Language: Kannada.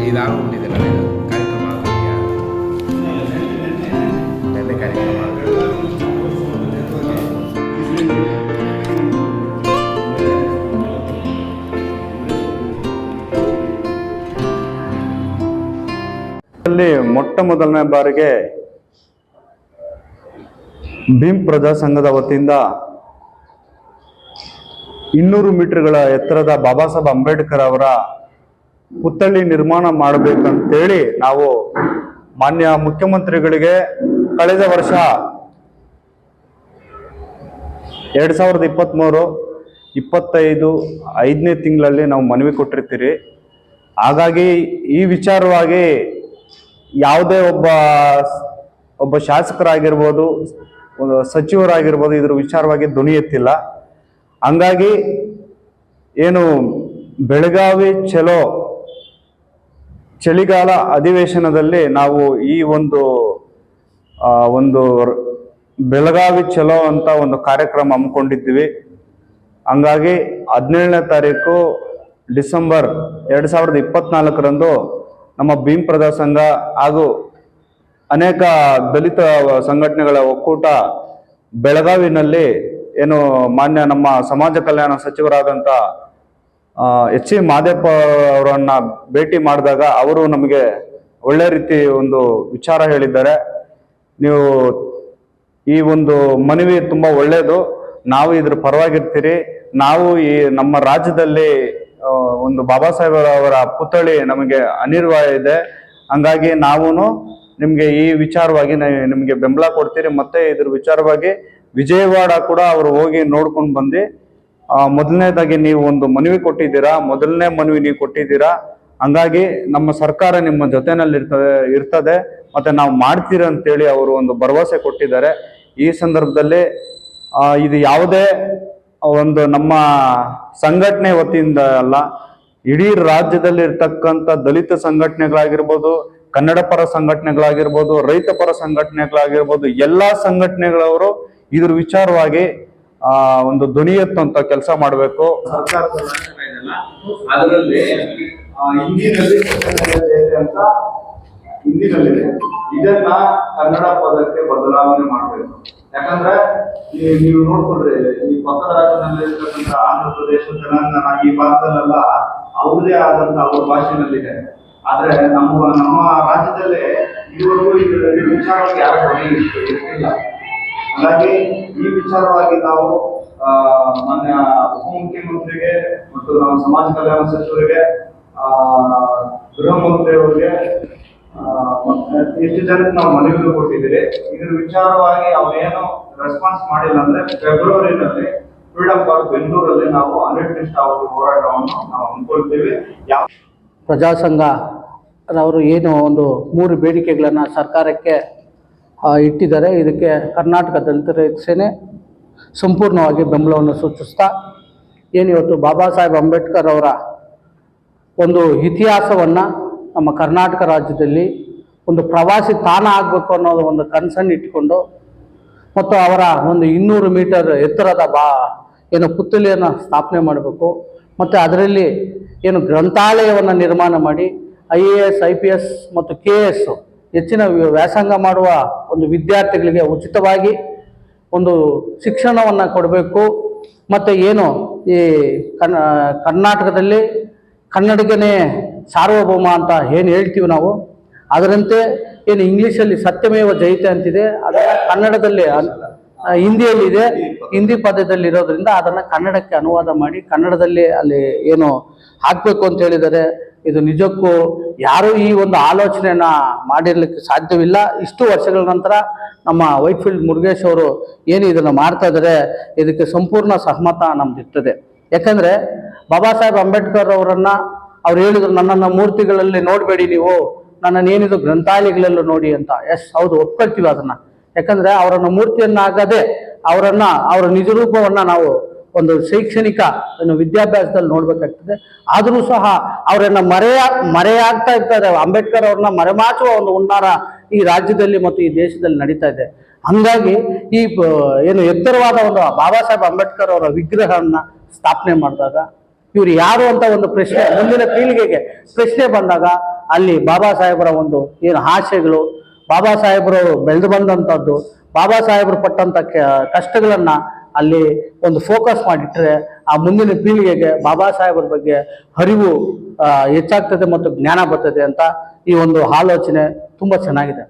ಇದಾಗ್ಬಿಟ್ಟಿದೆ ಕಾರ್ಯಕ್ರಮ ಕಾರ್ಯಕ್ರಮ ಮೊಟ್ಟ ಮೊದಲನೇ ಬಾರಿಗೆ ಭೀಮ್ ಪ್ರಜಾ ಸಂಘದ ವತಿಯಿಂದ 200 ಮೀಟರ್ಗಳ ಎತ್ತರದ ಬಾಬಾ ಸಾಹೇಬ್ ಅಂಬೇಡ್ಕರ್ ಅವರ ಪುತ್ಥಳಿ ನಿರ್ಮಾಣ ಮಾಡಬೇಕಂತೇಳಿ ನಾವು ಮಾನ್ಯ ಮುಖ್ಯಮಂತ್ರಿಗಳಿಗೆ ಕಳೆದ ವರ್ಷ 2023-25 5ನೇ ತಿಂಗಳಲ್ಲಿ ನಾವು ಮನವಿ ಕೊಟ್ಟಿರ್ತೀರಿ. ಹಾಗಾಗಿ ಈ ವಿಚಾರವಾಗಿ ಯಾವುದೇ ಒಬ್ಬ ಶಾಸಕರಾಗಿರ್ಬೋದು, ಸಚಿವರಾಗಿರ್ಬೋದು ಇದ್ರ ವಿಚಾರವಾಗಿ ಧ್ವನಿ ಎತ್ತಿಲ್ಲ. ಹಂಗಾಗಿ ಏನು ಬೆಳಗಾವಿ ಚಳಿಗಾಲ ಅಧಿವೇಶನದಲ್ಲಿ ನಾವು ಈ ಒಂದು ಬೆಳಗಾವಿ ಚಲೋ ಅಂತ ಒಂದು ಕಾರ್ಯಕ್ರಮ ಹಮ್ಮಿಕೊಂಡಿದ್ದೀವಿ. ಹಂಗಾಗಿ 17ನೇ ತಾರೀಕು ಡಿಸೆಂಬರ್ 2024ರಂದು ನಮ್ಮ ಭೀಮ್ ಪ್ರಜಾ ಸಂಘ ಹಾಗೂ ಅನೇಕ ದಲಿತ ಸಂಘಟನೆಗಳ ಒಕ್ಕೂಟ ಬೆಳಗಾವಿನಲ್ಲಿ ಏನು ಮಾನ್ಯ ನಮ್ಮ ಸಮಾಜ ಕಲ್ಯಾಣ ಸಚಿವರಾದಂಥ ಎಚ್.ಸಿ. ಮಾದೇಪ್ಪ ಅವರನ್ನ ಭೇಟಿ ಮಾಡಿದಾಗ ಅವರು ನಮಗೆ ಒಳ್ಳೆ ರೀತಿ ಒಂದು ವಿಚಾರ ಹೇಳಿದ್ದಾರೆ. ನೀವು ಈ ಒಂದು ಮನವಿ ತುಂಬ ಒಳ್ಳೆಯದು, ನಾವು ಇದ್ರ ಪರವಾಗಿರ್ತೀರಿ. ನಾವು ಈ ನಮ್ಮ ರಾಜ್ಯದಲ್ಲಿ ಒಂದು ಬಾಬಾ ಸಾಹೇಬ್ ಅವರ ಪುತ್ಥಳಿ ನಮಗೆ ಅನಿವಾರ್ಯ ಇದೆ. ಹಂಗಾಗಿ ನಾವು ನಿಮಗೆ ಈ ವಿಚಾರವಾಗಿ ನಿಮಗೆ ಬೆಂಬಲ ಕೊಡ್ತೀರಿ. ಮತ್ತೆ ಇದ್ರ ವಿಚಾರವಾಗಿ ವಿಜಯವಾಡ ಕೂಡ ಅವರು ಹೋಗಿ ನೋಡ್ಕೊಂಡು ಬಂದು ಮೊದಲನೇದಾಗಿ ನೀವು ಒಂದು ಮನವಿ ಕೊಟ್ಟಿದ್ದೀರಾ, ಮೊದಲನೇ ಮನವಿ ನೀವು ಕೊಟ್ಟಿದ್ದೀರಾ. ಹಂಗಾಗಿ ನಮ್ಮ ಸರ್ಕಾರ ನಿಮ್ಮ ಜೊತೆನಲ್ಲಿ ಇರ್ತದೆ ಮತ್ತೆ ನಾವು ಮಾಡ್ತೀರ ಅಂತೇಳಿ ಅವರು ಒಂದು ಭರವಸೆ ಕೊಟ್ಟಿದ್ದಾರೆ. ಈ ಸಂದರ್ಭದಲ್ಲಿ ಇದು ಯಾವುದೇ ಒಂದು ನಮ್ಮ ಸಂಘಟನೆ ವತಿಯಿಂದ ಅಲ್ಲ, ಇಡೀ ರಾಜ್ಯದಲ್ಲಿ ಇರ್ತಕ್ಕಂಥ ದಲಿತ ಸಂಘಟನೆಗಳಾಗಿರ್ಬೋದು, ಕನ್ನಡ ಪರ ಸಂಘಟನೆಗಳಾಗಿರ್ಬೋದು, ರೈತ ಪರ ಸಂಘಟನೆಗಳಾಗಿರ್ಬೋದು, ಎಲ್ಲಾ ಸಂಘಟನೆಗಳವರು ಇದ್ರ ವಿಚಾರವಾಗಿ ಒಂದು ಧ್ವನಿ ಎತ್ತುವಂತ ಕೆಲಸ ಮಾಡಬೇಕು. ಅದರಲ್ಲಿ ಹಿಂದಿನಲ್ಲಿದೆ, ಇದನ್ನ ಕನ್ನಡ ಪದಕ್ಕೆ ಬದಲಾವಣೆ ಮಾಡಬೇಕು. ಯಾಕಂದ್ರೆ ನೀವು ನೋಡ್ಕೊಂಡ್ರೆ ಈ ಪಕ್ಕದ ರಾಜ್ಯದಲ್ಲಿ ಇರ್ತಕ್ಕಂಥ ಆಂಧ್ರ ಪ್ರದೇಶ, ತೆಲಂಗಾಣ ಈ ಭಾಗದಲ್ಲೆಲ್ಲ ಅವ್ರದೇ ಆದಂತ ಅವ್ರ ಭಾಷೆನಲ್ಲಿದೆ. ಆದ್ರೆ ನಮ್ಮ ರಾಜ್ಯದಲ್ಲೇ ಇದುವರೆಗೂ ಇದರಲ್ಲಿ ವಿಚಾರವಾಗಿ ಯಾರು ಇರ್ತಿಲ್ಲ. ಹಾಗಾಗಿ ಈ ವಿಚಾರವಾಗಿ ನಾವು ಮಾನ್ಯ ಉಪಮುಖ್ಯಮಂತ್ರಿಗೆ ಮತ್ತು ನಮ್ಮ ಸಮಾಜ ಕಲ್ಯಾಣ ಸಚಿವರಿಗೆ, ಗೃಹ ಮಂತ್ರಿಯವರಿಗೆ ಎಷ್ಟು ಜನಕ್ಕೆ ನಾವು ಮನವಿ ಕೊಟ್ಟಿದ್ದೀರಿ. ಇದ್ರ ವಿಚಾರವಾಗಿ ಅವ್ರೇನು ರೆಸ್ಪಾನ್ಸ್ ಮಾಡಿಲ್ಲ ಅಂದ್ರೆ ಫೆಬ್ರವರಿನಲ್ಲಿ ಫ್ರೀಡಂ ಪಾರ್ಕ್ ಬೆಂಗಳೂರಲ್ಲಿ ನಾವು ಅನಿರ್ದಿಷ್ಟಾವಧಿ ಹೋರಾಟವನ್ನು ನಾವು ಹಮ್ಮಿಕೊಳ್ತೀವಿ. ಪ್ರಜಾಸಂಘ ಅವರು ಏನು ಒಂದು 3 ಬೇಡಿಕೆಗಳನ್ನು ಸರ್ಕಾರಕ್ಕೆ ಇಟ್ಟಿದ್ದಾರೆ. ಇದಕ್ಕೆ ಕರ್ನಾಟಕ ದಲಿತ ರೈತ ಸೇನೆ ಸಂಪೂರ್ಣವಾಗಿ ಬೆಂಬಲವನ್ನು ಸೂಚಿಸ್ತಾ, ಏನಿವತ್ತು ಬಾಬಾ ಸಾಹೇಬ್ ಅಂಬೇಡ್ಕರ್ ಅವರ ಒಂದು ಇತಿಹಾಸವನ್ನು ನಮ್ಮ ಕರ್ನಾಟಕ ರಾಜ್ಯದಲ್ಲಿ ಒಂದು ಪ್ರವಾಸಿ ತಾಣ ಆಗಬೇಕು ಅನ್ನೋದು ಒಂದು ಕನಸನ್ನು ಇಟ್ಟುಕೊಂಡು, ಮತ್ತು ಅವರ ಒಂದು 200 ಮೀಟರ್ ಎತ್ತರದ ಏನು ಪುತ್ಥಳಿಯನ್ನು ಸ್ಥಾಪನೆ ಮಾಡಬೇಕು. ಮತ್ತು ಅದರಲ್ಲಿ ಏನು ಗ್ರಂಥಾಲಯವನ್ನು ನಿರ್ಮಾಣ ಮಾಡಿ IAS, IPS ಮತ್ತು KS ಹೆಚ್ಚಿನ ವ್ಯಾಸಂಗ ಮಾಡುವ ಒಂದು ವಿದ್ಯಾರ್ಥಿಗಳಿಗೆ ಉಚಿತವಾಗಿ ಒಂದು ಶಿಕ್ಷಣವನ್ನು ಕೊಡಬೇಕು. ಮತ್ತು ಏನು ಈ ಕರ್ನಾಟಕದಲ್ಲಿ ಕನ್ನಡಿಗನೇ ಸಾರ್ವಭೌಮ ಅಂತ ಏನು ಹೇಳ್ತೀವಿ ನಾವು, ಅದರಂತೆ ಏನು ಇಂಗ್ಲೀಷಲ್ಲಿ ಸತ್ಯಮೇವ ಜಯತೆ ಅಂತಿದೆ, ಅದನ್ನು ಕನ್ನಡದಲ್ಲಿ ಹಿಂದಿಯಲ್ಲಿದೆ, ಹಿಂದಿ ಪದದಲ್ಲಿ ಇರೋದ್ರಿಂದ ಅದನ್ನು ಕನ್ನಡಕ್ಕೆ ಅನುವಾದ ಮಾಡಿ ಕನ್ನಡದಲ್ಲಿ ಅಲ್ಲಿ ಏನು ಹಾಕಬೇಕು ಅಂತ ಹೇಳಿದ್ದಾರೆ. ಇದು ನಿಜಕ್ಕೂ ಯಾರೂ ಈ ಒಂದು ಆಲೋಚನೆಯನ್ನು ಮಾಡಿರಲಿಕ್ಕೆ ಸಾಧ್ಯವಿಲ್ಲ. ಇಷ್ಟು ವರ್ಷಗಳ ನಂತರ ನಮ್ಮ ವೈಟ್ಫೀಲ್ಡ್ ಮುರುಗೇಶ್ ಅವರು ಏನು ಇದನ್ನು ಮಾಡ್ತಾ ಇದ್ದಾರೆ, ಇದಕ್ಕೆ ಸಂಪೂರ್ಣ ಸಹಮತ ನಮ್ದಿರ್ತದೆ. ಯಾಕಂದರೆ ಬಾಬಾ ಸಾಹೇಬ್ ಅಂಬೇಡ್ಕರ್ ಅವರನ್ನು ಅವ್ರು ಹೇಳಿದ್ರು, ನನ್ನನ್ನು ಮೂರ್ತಿಗಳಲ್ಲಿ ನೋಡಬೇಡಿ, ನೀವು ನನ್ನನ್ನು ಏನಿದು ಗ್ರಂಥಾಲಯಗಳಲ್ಲೂ ನೋಡಿ ಅಂತ. ಎಸ್, ಹೌದು, ಒಪ್ಕೊಳ್ತೀವಿ ಅದನ್ನು. ಯಾಕಂದರೆ ಅವರನ್ನು ಮೂರ್ತಿಯನ್ನಾಗದೆ ಅವರ ನಿಜರೂಪವನ್ನು ನಾವು ಒಂದು ಶೈಕ್ಷಣಿಕ ವಿದ್ಯಾಭ್ಯಾಸದಲ್ಲಿ ನೋಡ್ಬೇಕಾಗ್ತದೆ. ಆದರೂ ಸಹ ಅವರನ್ನು ಮರೆಯಾಗ್ತಾ ಇರ್ತಾರೆ. ಅಂಬೇಡ್ಕರ್ ಅವ್ರನ್ನ ಮರೆಮಾಚುವ ಒಂದು ಹುನ್ನಾರ ಈ ರಾಜ್ಯದಲ್ಲಿ ಮತ್ತು ಈ ದೇಶದಲ್ಲಿ ನಡೀತಾ ಇದೆ. ಹಂಗಾಗಿ ಈ ಏನು ಎತ್ತರವಾದ ಒಂದು ಬಾಬಾ ಸಾಹೇಬ್ ಅಂಬೇಡ್ಕರ್ ಅವರ ವಿಗ್ರಹವನ್ನ ಸ್ಥಾಪನೆ ಮಾಡಿದಾಗ ಇವ್ರು ಯಾರು ಅಂತ ಒಂದು ಪ್ರಶ್ನೆ ಮುಂದಿನ ಪೀಳಿಗೆಗೆ ಪ್ರಶ್ನೆ ಬಂದಾಗ ಅಲ್ಲಿ ಬಾಬಾ ಸಾಹೇಬರ ಒಂದು ಏನು ಆಶೆಗಳು, ಬಾಬಾ ಸಾಹೇಬರು ಬೆಳೆದು ಬಂದಂಥದ್ದು, ಬಾಬಾ ಸಾಹೇಬರು ಪಟ್ಟಂತ ಕಷ್ಟಗಳನ್ನ ಅಲ್ಲಿ ಒಂದು ಫೋಕಸ್ ಮಾಡಿಟ್ರೆ ಆ ಮುಂದಿನ ಪೀಳಿಗೆಗೆ ಬಾಬಾ ಸಾಹೇಬರ ಬಗ್ಗೆ ಅರಿವು ಹೆಚ್ಚಾಗ್ತದೆ ಮತ್ತು ಜ್ಞಾನ ಬರ್ತದೆ ಅಂತ ಈ ಒಂದು ಆಲೋಚನೆ ತುಂಬಾ ಚೆನ್ನಾಗಿದೆ.